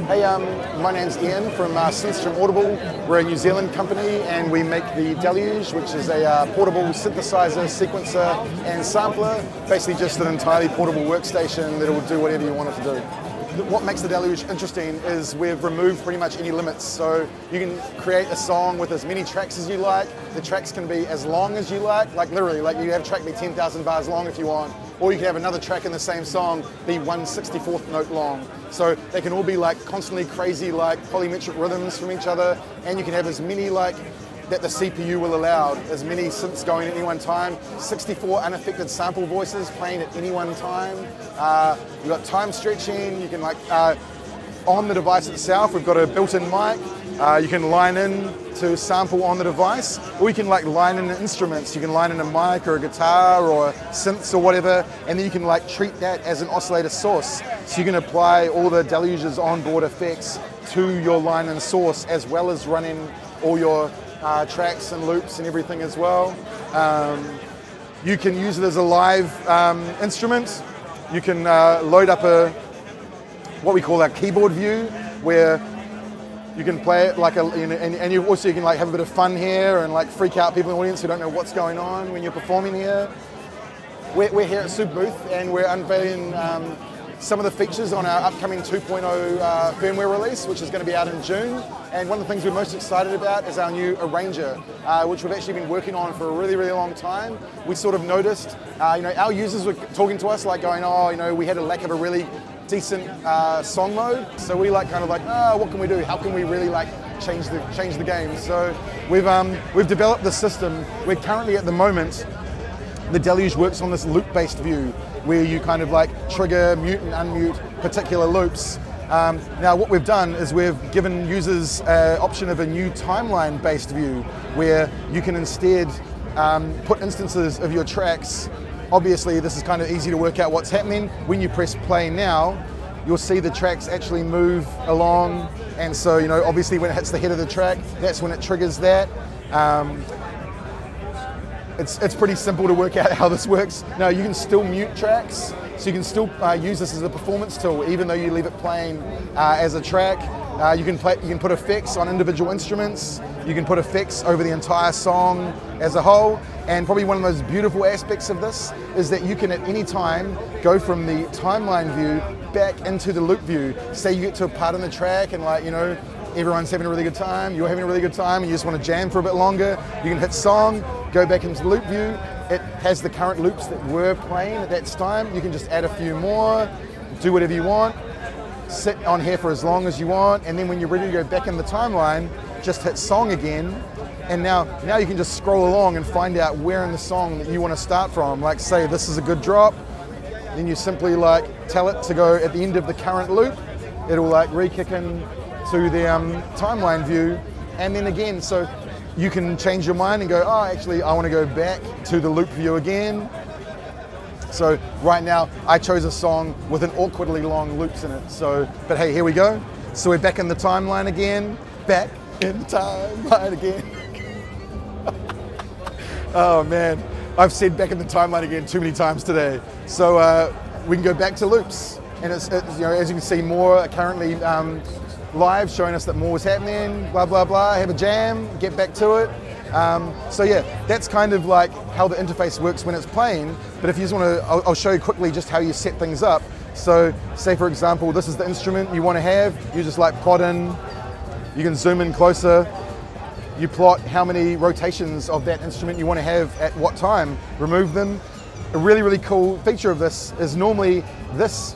Hey, my name's Ian from Synthstrom Audible. We're a New Zealand company and we make the Deluge, which is a portable synthesizer, sequencer and sampler. Basically just an entirely portable workstation that will do whatever you want it to do. What makes the Deluge interesting is we've removed pretty much any limits. So you can create a song with as many tracks as you like. The tracks can be as long as you like literally, like you have a track be 10,000 bars long if you want, or you can have another track in the same song be 1/64th note long. So they can all be like constantly crazy like polymetric rhythms from each other, and you can have as many like that the CPU will allow, as many synths going at any one time, 64 unaffected sample voices playing at any one time. You've got time stretching, you can like, on the device itself, we've got a built-in mic, you can line in to sample on the device, or you can like line in instruments. You can line in a mic or a guitar or synths or whatever, and then you can like treat that as an oscillator source. So you can apply all the Deluge's onboard effects to your line and source, as well as running all your tracks and loops and everything as well. You can use it as a live instrument. You can load up what we call a keyboard view, where you can play it like and you also can like have a bit of fun here and like freak out people in the audience who don't know what's going on when you're performing here. We're here at Superbooth and we're unveiling some of the features on our upcoming 2.0 firmware release, which is going to be out in June. And one of the things we're most excited about is our new arranger, which we've actually been working on for a really, really long time. We sort of noticed, our users were talking to us like going, oh, we had a lack of a really decent song mode. So we what can we do? How can we really like change the game? So we've developed this system. We're currently at the moment, the Deluge works on this loop-based view, where you kind of like trigger, mute and unmute particular loops. Now what we've done is we've given users an option of a new timeline-based view, where you can instead put instances of your tracks. Obviously this is kind of easy to work out what's happening. When you press play now, you'll see the tracks actually move along, and so obviously when it hits the head of the track, that's when it triggers that. It's pretty simple to work out how this works. Now you can still mute tracks, so you can still use this as a performance tool, even though you leave it playing as a track. You can put effects on individual instruments. You can put effects over the entire song as a whole. And probably one of the most beautiful aspects of this is that you can at any time go from the timeline view back into the loop view. Say you get to a part in the track and everyone's having a really good time, you're having a really good time, and you just want to jam for a bit longer, you can hit song, go back into the loop view. It has the current loops that were playing at that time. You can just add a few more, do whatever you want, sit on here for as long as you want, and then when you're ready to go back in the timeline, just hit song again, and now you can just scroll along and find out where in the song that you want to start from. Like say this is a good drop, then you simply tell it to go at the end of the current loop. It'll re-kick in to the timeline view, and then again, so you can change your mind and go, oh, actually I want to go back to the loop view again. So right now I chose a song with an awkwardly long loops in it. But hey, here we go. So we're back in the timeline again, back in the timeline again. Oh man, I've said back in the timeline again too many times today. So we can go back to loops, and it's as you can see, more are currently live, showing us that more was happening, blah, blah, blah, have a jam, get back to it. So yeah, that's kind of like how the interface works when it's playing. But if you just want to, I'll show you quickly just how you set things up. So say for example, this is the instrument you want to have. You just plot in, you can zoom in closer. You plot how many rotations of that instrument you want to have at what time, remove them. A really, really cool feature of this is normally this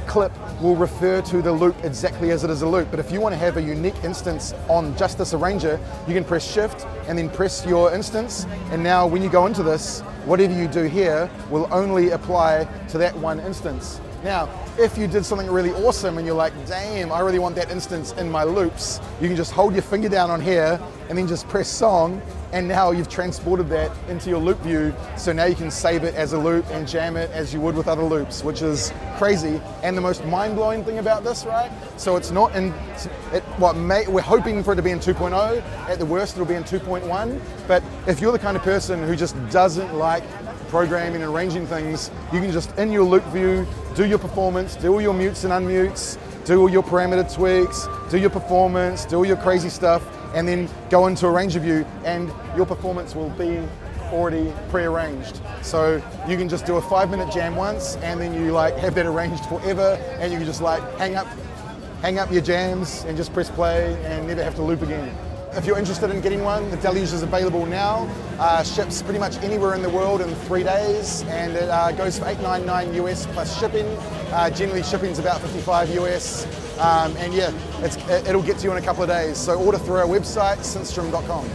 clip will refer to the loop exactly as it is a loop, but if you want to have a unique instance on just this arranger, you can press shift and then press your instance, and now when you go into this, whatever you do here will only apply to that one instance. Now, if you did something really awesome and you're like, damn, I really want that instance in my loops, you can just hold your finger down on here and then just press song, and now you've transported that into your loop view. So now you can save it as a loop and jam it as you would with other loops, which is crazy. And the most mind-blowing thing about this, right? So it's not in, we're hoping for it to be in 2.0. At the worst, it'll be in 2.1. But if you're the kind of person who just doesn't like programming and arranging things, you can just, in your loop view, do your performance, do all your mutes and unmutes, do all your parameter tweaks, do your performance, do all your crazy stuff, and then go into a range review, and your performance will be already pre-arranged. So you can just do a 5-minute jam once, and then you like have that arranged forever, and you can just like hang up your jams and just press play and never have to loop again. If you're interested in getting one, the Deluge is available now. Ships pretty much anywhere in the world in 3 days, and it goes for $8.99 US plus shipping. Generally shipping's about $55 US, and yeah, it'll get to you in a couple of days. So order through our website, synthstrom.com.